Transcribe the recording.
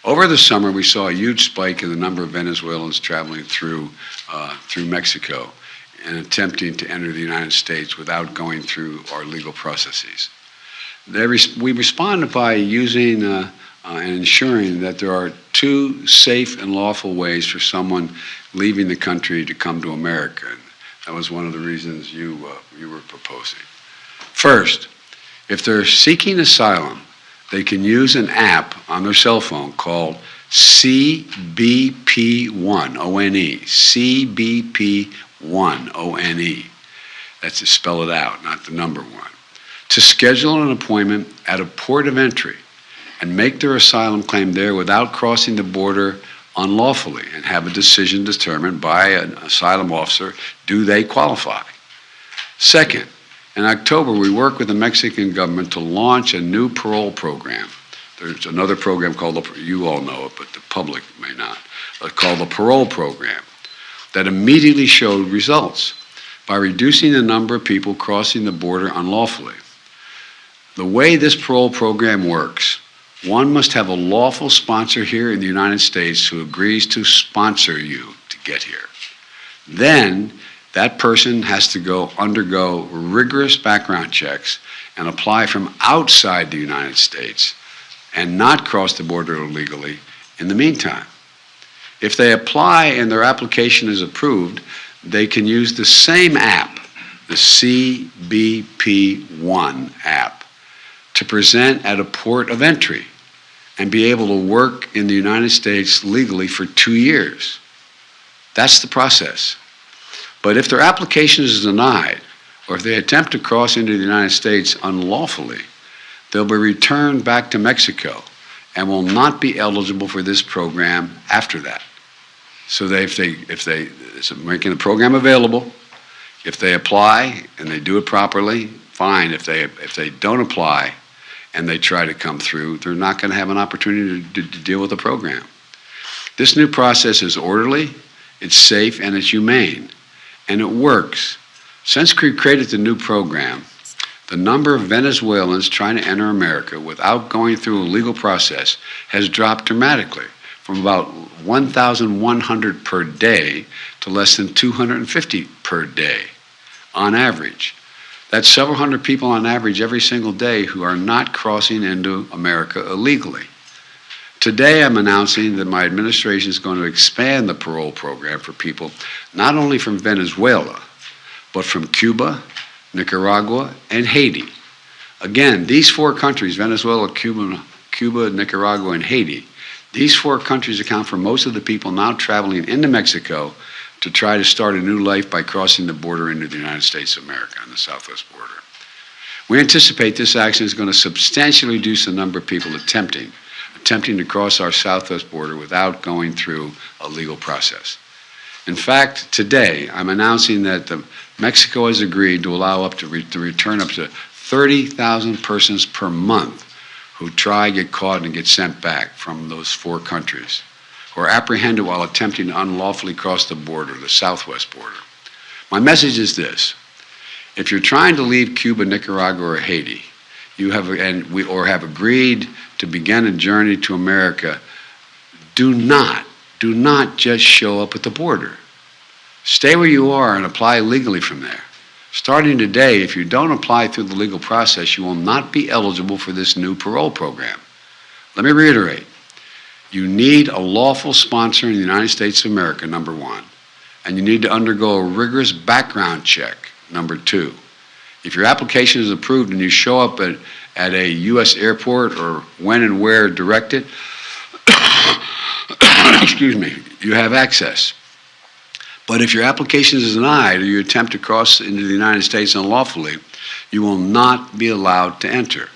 Over the summer, we saw a huge spike in the number of Venezuelans traveling through Mexico and attempting to enter the United States without going through our legal processes. We responded by using and ensuring that there are two safe and lawful ways for someone leaving the country to come to America. And that was one of the reasons you were proposing. First, if they're seeking asylum, they can use an app on their cell phone called CBP One, O-N-E, CBP One, O-N-E. That's to spell it out, not the number one. To schedule an appointment at a port of entry and make their asylum claim there without crossing the border unlawfully and have a decision determined by an asylum officer, do they qualify? Second, in October, we worked with the Mexican government to launch a new parole program. There's another program called, you all know it, but the public may not, called the Parole program, that immediately showed results by reducing the number of people crossing the border unlawfully. The way this parole program works, one must have a lawful sponsor here in the United States who agrees to sponsor you to get here. Then, that person has to undergo rigorous background checks and apply from outside the United States and not cross the border illegally in the meantime. If they apply and their application is approved, they can use the same app, the CBP One app, to present at a port of entry and be able to work in the United States legally for 2 years. That's the process. But if their application is denied, or if they attempt to cross into the United States unlawfully, they'll be returned back to Mexico and will not be eligible for this program after that. So so making the program available, if they apply and they do it properly, fine. If they don't apply and they try to come through, they're not going to have an opportunity to deal with the program. This new process is orderly, it's safe, and it's humane. And it works. Since we created the new program, the number of Venezuelans trying to enter America without going through a legal process has dropped dramatically from about 1,100 per day to less than 250 per day on average. That's several hundred people on average every single day who are not crossing into America illegally. Today, I'm announcing that my administration is going to expand the parole program for people not only from Venezuela, but from Cuba, Nicaragua, and Haiti. Again, these four countries, Venezuela, Cuba, Nicaragua, and Haiti, these four countries account for most of the people now traveling into Mexico to try to start a new life by crossing the border into the United States of America on the southwest border. We anticipate this action is going to substantially reduce the number of people attempting to cross our southwest border without going through a legal process. In fact, today, I'm announcing that Mexico has agreed to allow up to return up to 30,000 persons per month who try, get caught, and get sent back from those four countries, who are apprehended while attempting to unlawfully cross the border, the southwest border. My message is this: if you're trying to leave Cuba, Nicaragua, or Haiti, or have agreed to begin a journey to America, do not just show up at the border. Stay where you are and apply legally from there. Starting today, if you don't apply through the legal process, you will not be eligible for this new parole program. Let me reiterate. You need a lawful sponsor in the United States of America, number one, and you need to undergo a rigorous background check, number two. If your application is approved and you show up at a U.S. airport or when and where directed, excuse me, you have access. But if your application is denied or you attempt to cross into the United States unlawfully, you will not be allowed to enter.